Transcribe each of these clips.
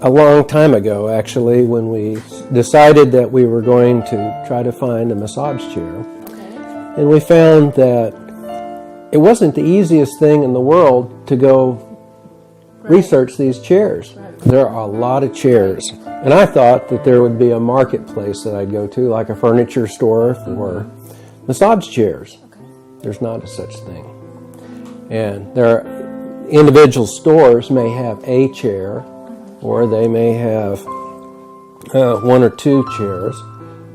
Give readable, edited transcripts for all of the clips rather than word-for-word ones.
a long time ago, actually, when we decided that we were going to try to find a massage chair. Okay. And we found that it wasn't the easiest thing in the world to go research these chairs. Right. There are a lot of chairs. And I thought that there would be a marketplace that I'd go to, like a furniture store for massage chairs. Okay. There's not a such thing. And there are individual stores may have a chair, or they may have one or two chairs,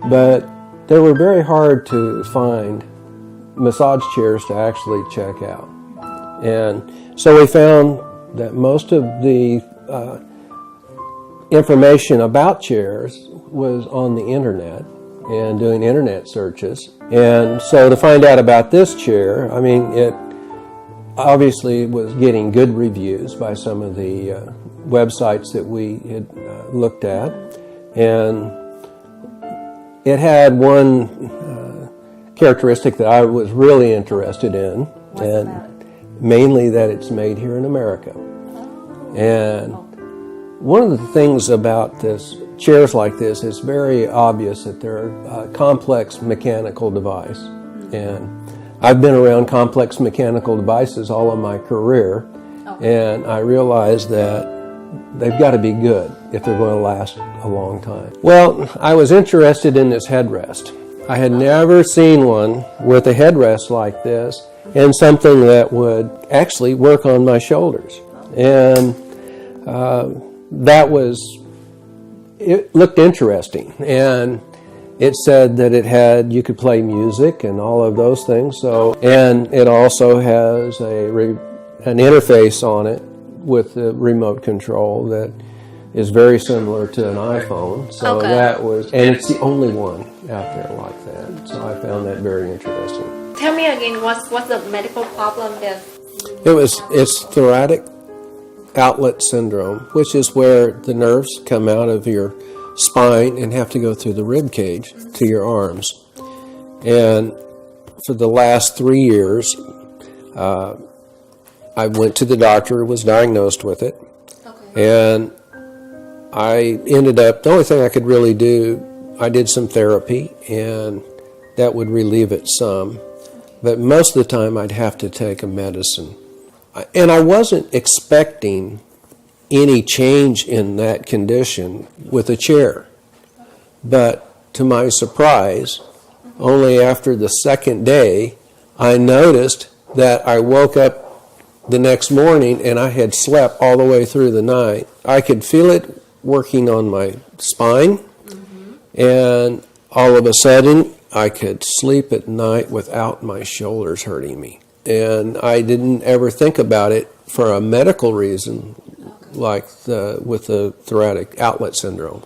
but they were very hard to find massage chairs to actually check out. And so we found that most of the information about chairs was on the internet and doing internet searches. And so to find out about this chair, I mean, it obviously was getting good reviews by some of the websites that we had looked at. And it had one characteristic that I was really interested in, and mainly that it's made here in America. And one of the things about this chairs like this is very obvious that they're a complex mechanical device. And I've been around complex mechanical devices all of my career, and I realized that they've got to be good if they're going to last a long time. Well, I was interested in this headrest. I had never seen one with a headrest like this and something that would actually work on my shoulders. And it looked interesting. And it said that you could play music and all of those things. So, and it also has an interface on it with the remote control that is very similar to an iPhone. So and it's the only one out there like that. So I found that very interesting. Tell me again, what's the medical problem that? It's thoracic outlet syndrome, which is where the nerves come out of your spine and have to go through the rib cage to your arms. And for the last 3 years, I went to the doctor, was diagnosed with it, and I ended up, the only thing I could really do, I did some therapy, and that would relieve it some. But most of the time, I'd have to take a medicine. And I wasn't expecting any change in that condition with a chair. But to my surprise, only after the second day, I noticed that I woke up the next morning and I had slept all the way through the night. I could feel it working on my spine, and all of a sudden I could sleep at night without my shoulders hurting me. And I didn't ever think about it for a medical reason, like with the thoracic outlet syndrome.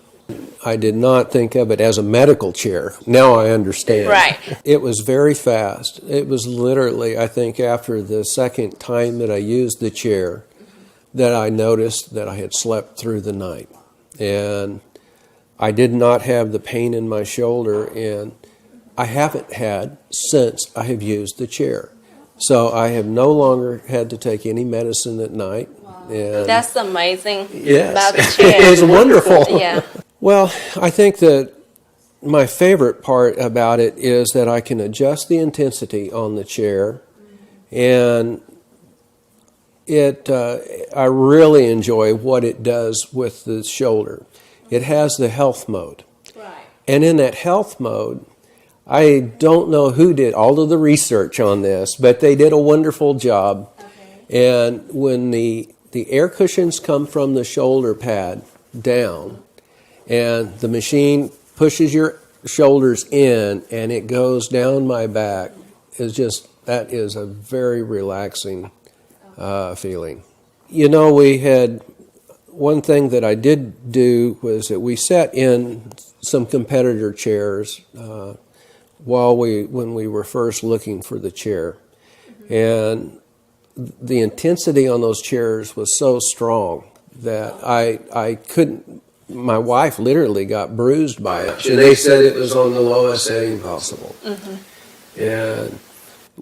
I did not think of it as a medical chair. Now I understand. Right. It was very fast. It was literally, I think, after the second time that I used the chair that I noticed that I had slept through the night. And I did not have the pain in my shoulder, and I haven't had since I have used the chair. So I have no longer had to take any medicine at night. Wow. And that's amazing Yes. about the chair. It's wonderful. Yeah. Well, I think that my favorite part about it is that I can adjust the intensity on the chair, and I really enjoy what it does with the shoulder. It has the health mode. Right. And in that health mode, I don't know who did all of the research on this, but they did a wonderful job. Okay. And when the air cushions come from the shoulder pad down, and the machine pushes your shoulders in and it goes down my back, that is a very relaxing feeling. You know, one thing that I did do was that we sat in some competitor chairs when we were first looking for the chair. And the intensity on those chairs was so strong that I couldn't. My wife literally got bruised by it. They said it was on the lowest setting possible. And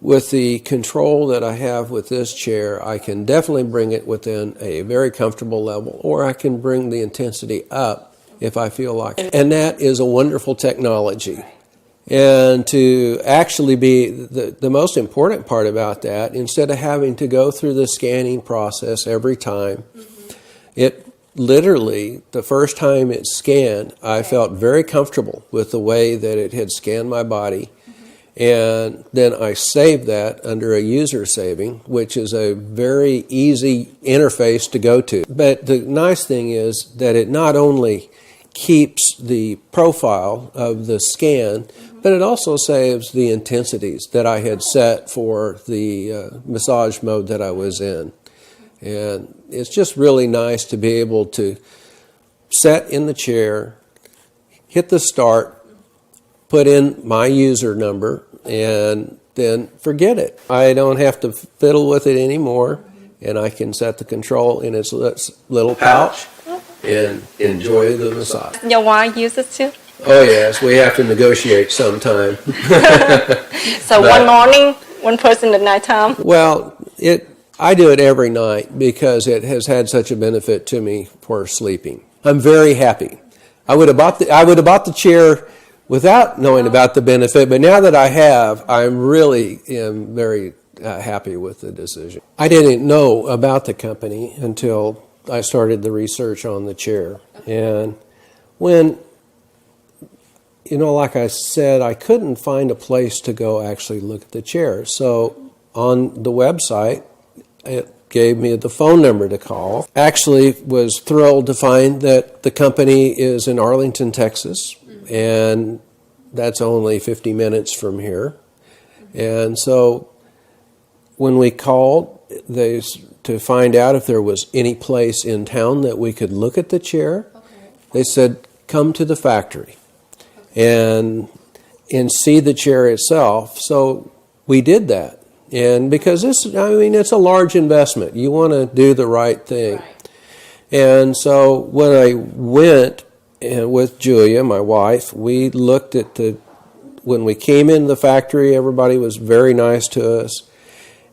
with the control that I have with this chair, I can definitely bring it within a very comfortable level, or I can bring the intensity up if I feel like it. And that is a wonderful technology. And to actually be the most important part about that, instead of having to go through the scanning process every time, it literally, the first time it scanned, I felt very comfortable with the way that it had scanned my body. And then I saved that under a user saving, which is a very easy interface to go to. But the nice thing is that it not only keeps the profile of the scan, but it also saves the intensities that I had set for the massage mode that I was in. And it's just really nice to be able to set in the chair, hit the start, put in my user number, and then forget it. I don't have to fiddle with it anymore, and I can set the control in its little pouch and enjoy the massage. Your wife uses too? Oh yes, we have to negotiate sometime. So one morning, one person at night time? Well, I do it every night because it has had such a benefit to me for sleeping. I'm very happy. I would have bought the chair without knowing about the benefit, but now that I have, I really am very happy with the decision. I didn't know about the company until I started the research on the chair. And when, like I said, I couldn't find a place to go actually look at the chair. So on the website, it gave me the phone number to call. Actually was thrilled to find that the company is in Arlington, Texas, and that's only 50 minutes from here. And so when we called to find out if there was any place in town that we could look at the chair, they said, come to the factory and see the chair itself. So we did that. And because it's a large investment. You want to do the right thing. Right. And so when I went with Julia, my wife, we looked at when we came in the factory, everybody was very nice to us.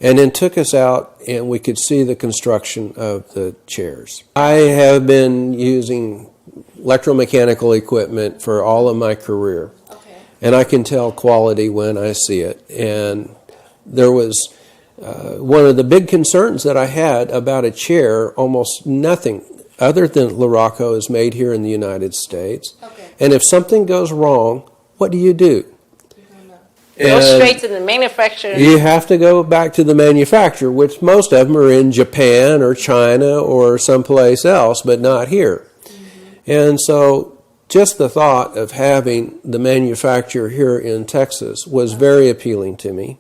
And then took us out and we could see the construction of the chairs. I have been using electromechanical equipment for all of my career. Okay. And I can tell quality when I see it. And there was one of the big concerns that I had about a chair, almost nothing other than Luraco is made here in the United States. Okay. And if something goes wrong, what do you do? Go straight to the manufacturer. You have to go back to the manufacturer, which most of them are in Japan or China or someplace else, but not here. And so just the thought of having the manufacturer here in Texas was very appealing to me.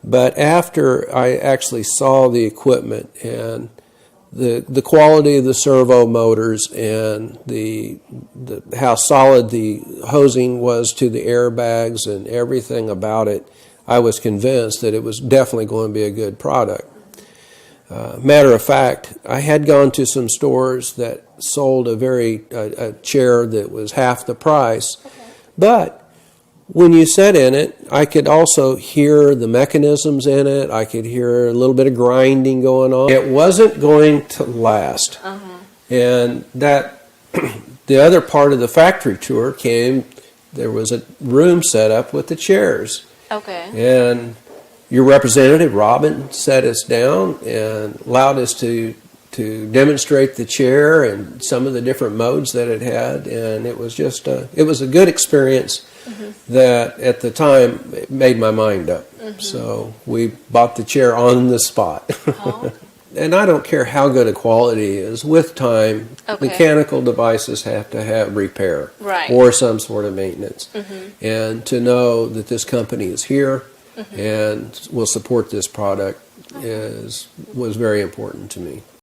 But after I actually saw the equipment and the quality of the servo motors and how solid the hosing was to the airbags and everything about it, I was convinced that it was definitely going to be a good product. Matter of fact, I had gone to some stores that sold a chair that was half the price, but when you sat in it, I could also hear the mechanisms in it. I could hear a little bit of grinding going on. It wasn't going to last. And that the other part of the factory tour came, there was a room set up with the chairs. Okay. And your representative, Robin, sat us down and allowed us to demonstrate the chair and some of the different modes that it had. And it was just it was a good experience. That at the time it made my mind up. So we bought the chair on the spot. And I don't care how good a quality is. With time, mechanical devices have to have repair or some sort of maintenance. And to know that this company is here and will support this product was very important to me.